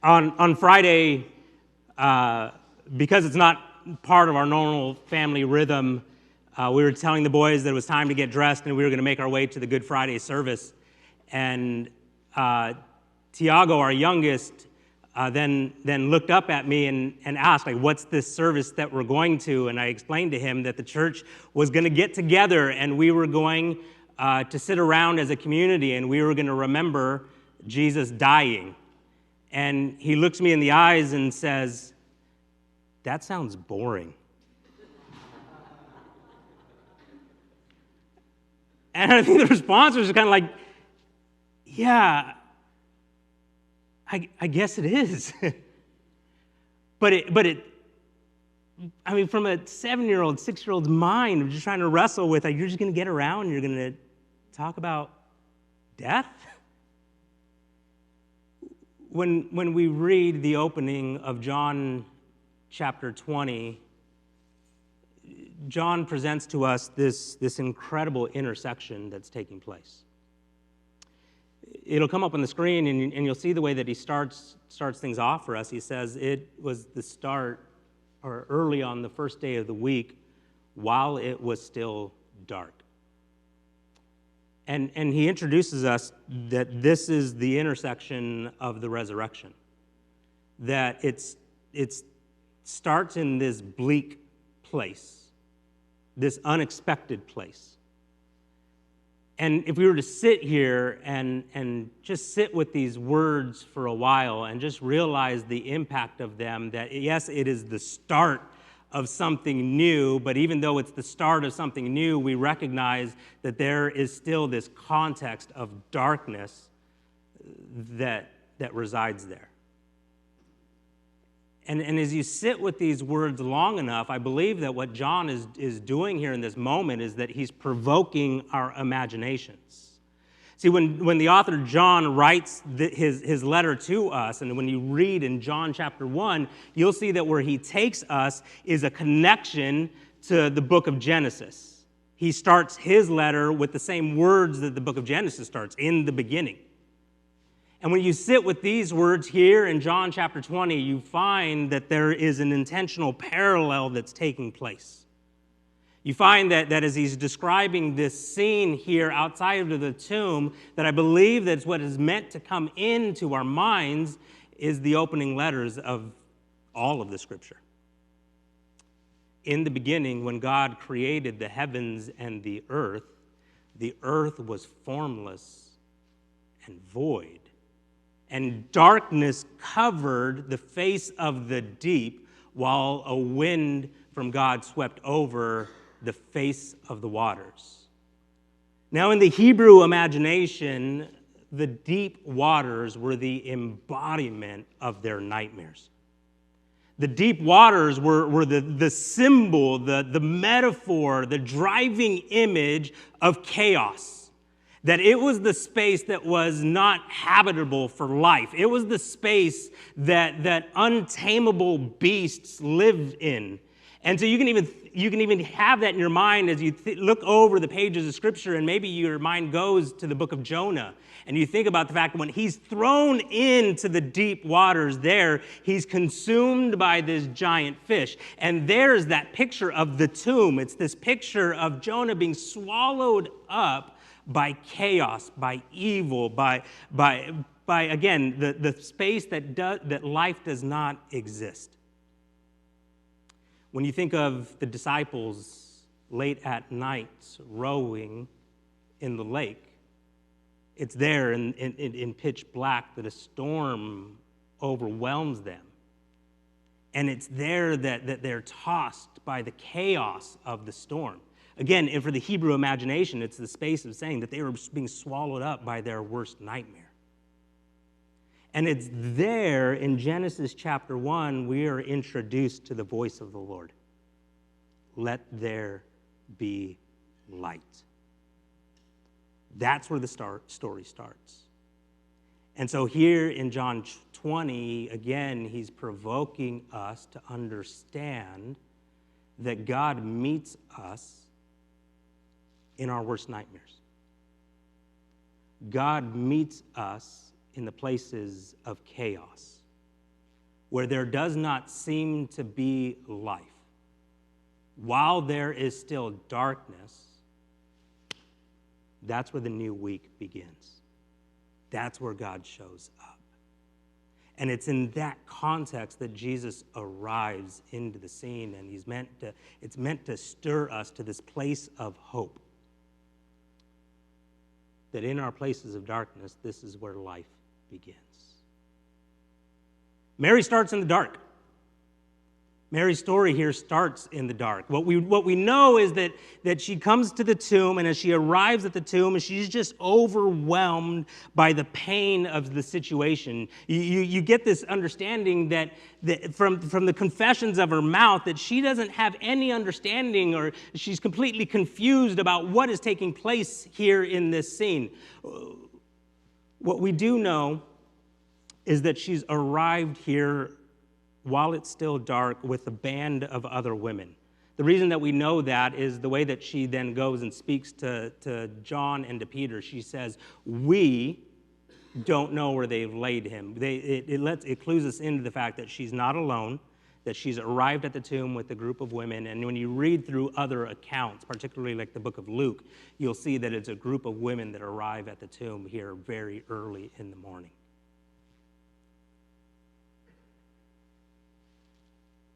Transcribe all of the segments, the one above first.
On Friday, because it's not part of our normal family rhythm, we were telling the boys that it was time to get dressed and we were going to make our way to the Good Friday service. And Tiago, our youngest, then looked up at me and asked, like, what's this service that we're going to? And I explained to him that the church was going to get together and we were going to sit around as a community and we were going to remember Jesus dying. And he looks me in the eyes and says, "That sounds boring." And I think the response was kind of like, yeah, I guess it is. but I mean, from a 7-year-old, 6-year-old's mind, of just trying to wrestle with, like, you're just going to get around and you're going to talk about death? When we read the opening of John chapter 20, John presents to us this incredible intersection that's taking place. It'll come up on the screen, and you'll see the way that he starts things off for us. He says it was the start, or early on the first day of the week, while it was still dark. And he introduces us that this is the intersection of the resurrection. That it starts in this bleak place, this unexpected place. And if we were to sit here and just sit with these words for a while and just realize the impact of them, that yes, it is the start of something new, but even though it's the start of something new, we recognize that there is still this context of darkness that resides there. And as you sit with these words long enough, I believe that what John is doing here in this moment is that he's provoking our imaginations. See, when the author John writes his letter to us, and when you read in John chapter 1, you'll see that where he takes us is a connection to the book of Genesis. He starts his letter with the same words that the book of Genesis starts, in the beginning. And when you sit with these words here in John chapter 20, you find that there is an intentional parallel that's taking place. You find that as he's describing this scene here outside of the tomb, that I believe that's what is meant to come into our minds is the opening letters of all of the Scripture. In the beginning, when God created the heavens and the earth was formless and void, and darkness covered the face of the deep, while a wind from God swept over the face of the waters. Now, in the Hebrew imagination, the deep waters were the embodiment of their nightmares. The deep waters were the symbol, the metaphor, the driving image of chaos. That it was the space that was not habitable for life. It was the space that untamable beasts lived in. And so you can even have that in your mind as you look over the pages of Scripture, and maybe your mind goes to the book of Jonah, and you think about the fact that when he's thrown into the deep waters there, he's consumed by this giant fish. And there's that picture of the tomb. It's this picture of Jonah being swallowed up by chaos, by evil, by again, the space that life does not exist. When you think of the disciples late at night rowing in the lake, it's there in pitch black that a storm overwhelms them. And it's there that they're tossed by the chaos of the storm. Again, and for the Hebrew imagination, it's the space of saying that they were being swallowed up by their worst nightmare. And it's there in Genesis chapter 1, we are introduced to the voice of the Lord. Let there be light. That's where the story starts. And so here in John 20, again, he's provoking us to understand that God meets us in our worst nightmares. God meets us in the places of chaos. where there does not seem to be life, while there is still darkness, that's where the new week begins. That's where God shows up. And it's in that context that Jesus arrives into the scene, and it's meant to stir us to this place of hope. That in our places of darkness, this is where life begins. Mary starts in the dark. Mary's story here starts in the dark. What we know is that she comes to the tomb, and as she arrives at the tomb, she's just overwhelmed by the pain of the situation. You get this understanding that from the confessions of her mouth that she doesn't have any understanding, or she's completely confused about what is taking place here in this scene. What we do know is that she's arrived here while it's still dark with a band of other women. The reason that we know that is the way that she then goes and speaks to John and to Peter. She says, "We don't know where they've laid him." It clues us into the fact that she's not alone, that she's arrived at the tomb with a group of women. And when you read through other accounts, particularly like the book of Luke, you'll see that it's a group of women that arrive at the tomb here very early in the morning.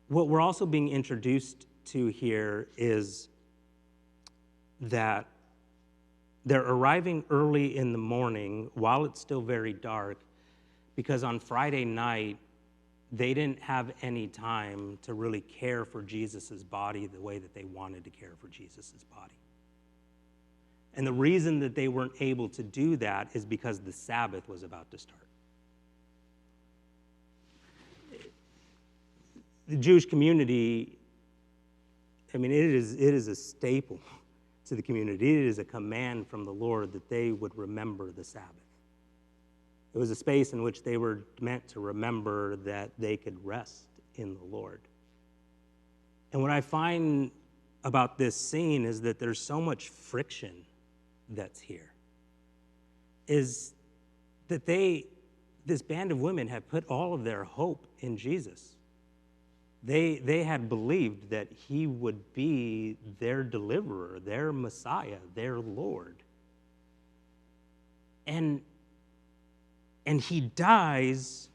What we're also being introduced to here is that they're arriving early in the morning while it's still very dark, because on Friday night, they didn't have any time to really care for Jesus' body the way that they wanted to care for Jesus' body. And the reason that they weren't able to do that is because the Sabbath was about to start. The Jewish community, it is a staple to the community. It is a command from the Lord that they would remember the Sabbath. It was a space in which they were meant to remember that they could rest in the Lord. And what I find about this scene is that there's so much friction that's here. Is that this band of women had put all of their hope in Jesus. They had believed that he would be their deliverer, their Messiah, their Lord. And he dies,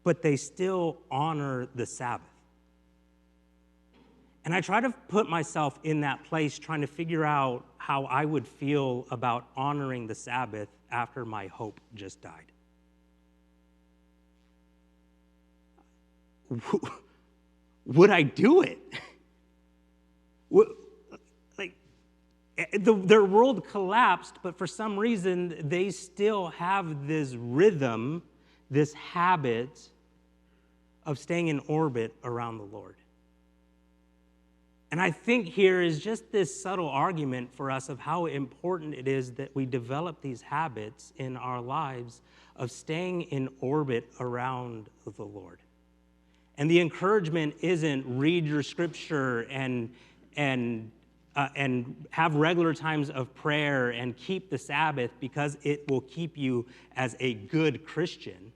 but they still honor the Sabbath. And I try to put myself in that place, trying to figure out how I would feel about honoring the Sabbath after my hope just died. Would I do it? Their world collapsed, but for some reason, they still have this rhythm, this habit of staying in orbit around the Lord. And I think here is just this subtle argument for us of how important it is that we develop these habits in our lives of staying in orbit around the Lord. And the encouragement isn't read your scripture and have regular times of prayer and keep the Sabbath because it will keep you as a good Christian.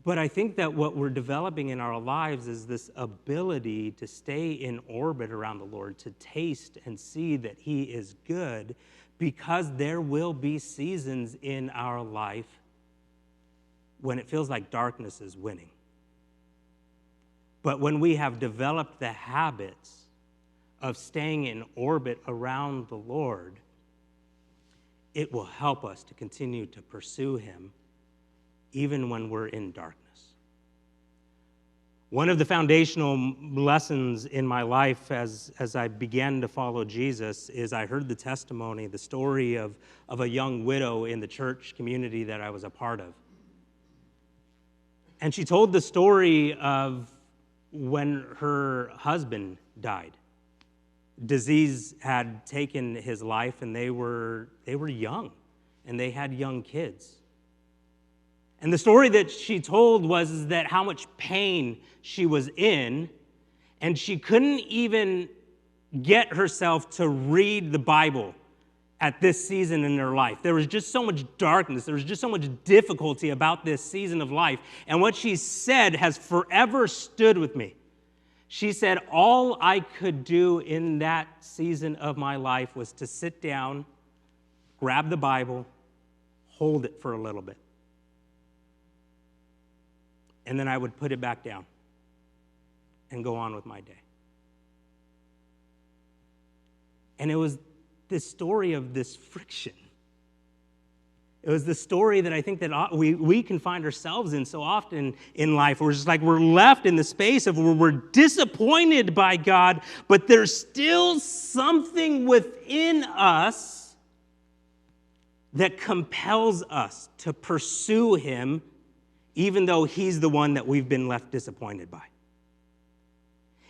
But I think that what we're developing in our lives is this ability to stay in orbit around the Lord, to taste and see that he is good, because there will be seasons in our life when it feels like darkness is winning. But when we have developed the habits of staying in orbit around the Lord, it will help us to continue to pursue him even when we're in darkness. One of the foundational lessons in my life as I began to follow Jesus is I heard the story of a young widow in the church community that I was a part of. And she told the story of when her husband died. Disease had taken his life, and they were young, and they had young kids. And the story that she told was that how much pain she was in, and she couldn't even get herself to read the Bible at this season in their life. There was just so much darkness. There was just so much difficulty about this season of life. And what she said has forever stood with me. She said, all I could do in that season of my life was to sit down, grab the Bible, hold it for a little bit. And then I would put it back down and go on with my day. And it was this story of this friction. It was the story that I think that we can find ourselves in so often in life. We're just like we're left in the space of where we're disappointed by God, but there's still something within us that compels us to pursue him, even though he's the one that we've been left disappointed by.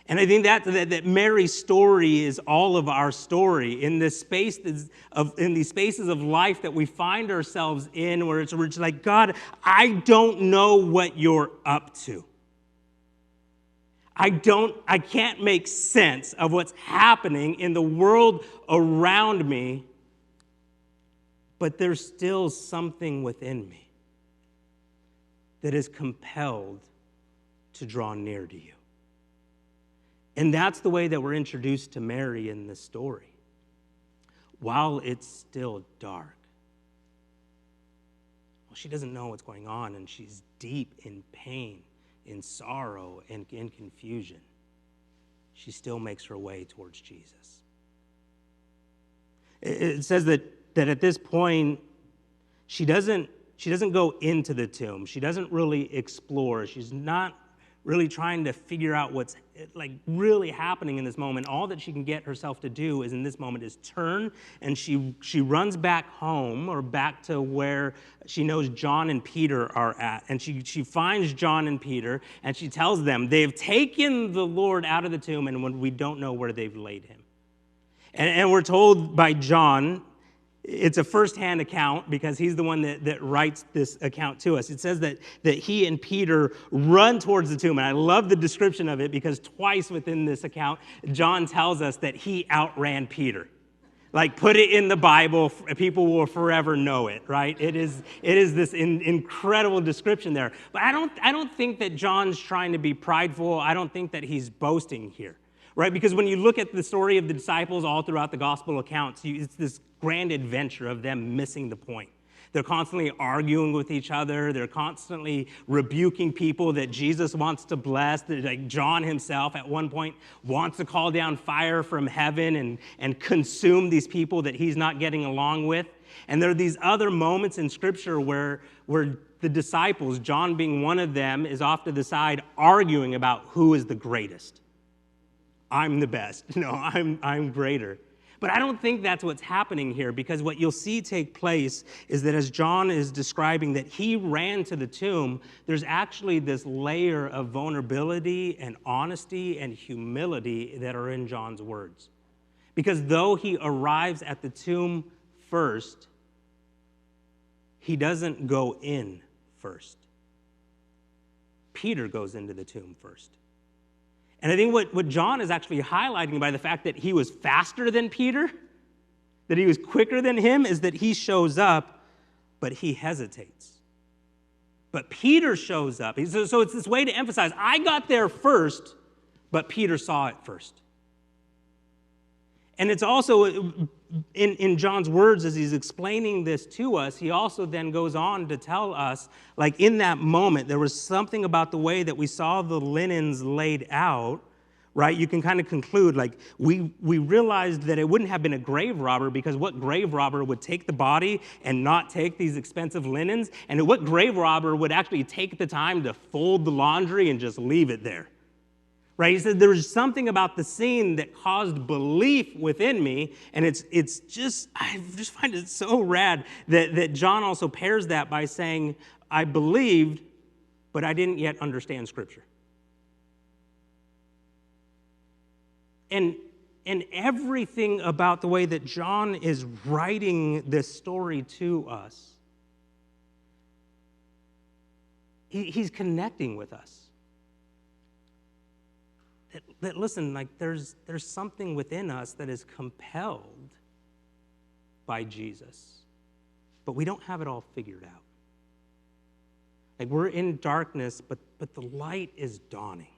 And I think that Mary's story is all of our story in this space in these spaces of life that we find ourselves in, where we're just like, God, I don't know what you're up to. I can't make sense of what's happening in the world around me, but there's still something within me that is compelled to draw near to you. And that's the way that we're introduced to Mary in this story. While it's still dark, well, she doesn't know what's going on, and she's deep in pain, in sorrow, and in confusion. She still makes her way towards Jesus. It says that at this point, she doesn't go into the tomb. She doesn't really explore. She's not really trying to figure out what's like really happening in this moment. All that she can get herself to do is in this moment is turn, and she runs back home, or back to where she knows John and Peter are at. And she finds John and Peter, and she tells them they've taken the Lord out of the tomb, and we don't know where they've laid him. And we're told by John, it's a first-hand account because he's the one that writes this account to us. It says that he and Peter run towards the tomb. And I love the description of it because twice within this account, John tells us that he outran Peter. Like, put it in the Bible, people will forever know it, right? It is this incredible description there. But I don't think that John's trying to be prideful. I don't think that he's boasting here. Right? Because when you look at the story of the disciples all throughout the gospel accounts, it's this grand adventure of them missing the point. They're constantly arguing with each other. They're constantly rebuking people that Jesus wants to bless. Like John himself at one point wants to call down fire from heaven and consume these people that he's not getting along with. And there are these other moments in Scripture where the disciples, John being one of them, is off to the side arguing about who is the greatest. I'm the best. No, I'm greater. But I don't think that's what's happening here, because what you'll see take place is that as John is describing that he ran to the tomb, there's actually this layer of vulnerability and honesty and humility that are in John's words. Because though he arrives at the tomb first, he doesn't go in first. Peter goes into the tomb first. And I think what John is actually highlighting by the fact that he was faster than Peter, that he was quicker than him, is that he shows up, but he hesitates. But Peter shows up. So it's this way to emphasize, I got there first, but Peter saw it first. And it's also, in John's words, as he's explaining this to us, he also then goes on to tell us, like in that moment, there was something about the way that we saw the linens laid out, right? You can kind of conclude, like, we realized that it wouldn't have been a grave robber, because what grave robber would take the body and not take these expensive linens? And what grave robber would actually take the time to fold the laundry and just leave it there? Right? He said there was something about the scene that caused belief within me, and it's just, I just find it so rad that John also pairs that by saying, I believed, but I didn't yet understand Scripture. And everything about the way that John is writing this story to us, he's connecting with us. That listen, like there's something within us that is compelled by Jesus, but we don't have it all figured out. Like, we're in darkness, but the light is dawning.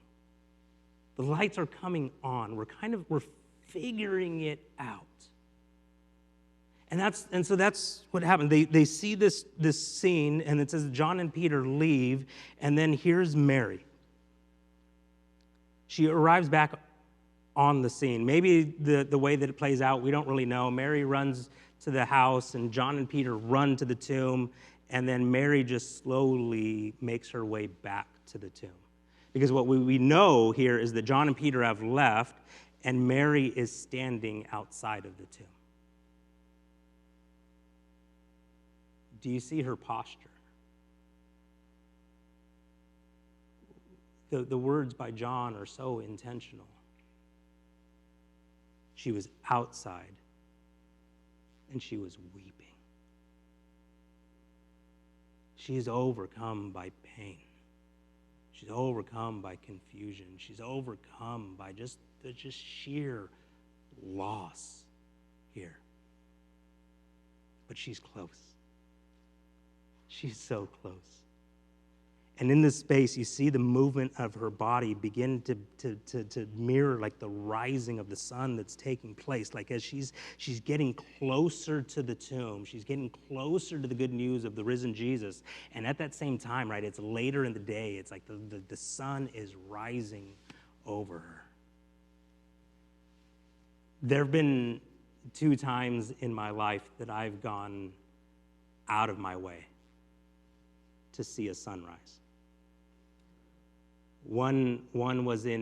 The lights are coming on. We're figuring it out. And so that's what happened. They see this scene, and it says John and Peter leave, and then here's Mary. She arrives back on the scene. Maybe the way that it plays out, we don't really know. Mary runs to the house, and John and Peter run to the tomb, and then Mary just slowly makes her way back to the tomb. Because what we know here is that John and Peter have left, and Mary is standing outside of the tomb. Do you see her posture? The words by John are so intentional. She was outside, and she was weeping. She's overcome by pain. She's overcome by confusion. She's overcome by just sheer loss here. But she's close. She's so close. And in this space, you see the movement of her body begin to mirror like the rising of the sun that's taking place. Like as she's getting closer to the tomb, she's getting closer to the good news of the risen Jesus. And at that same time, right, it's later in the day. It's like the sun is rising over her. There have been 2 times in my life that I've gone out of my way to see a sunrise. One was in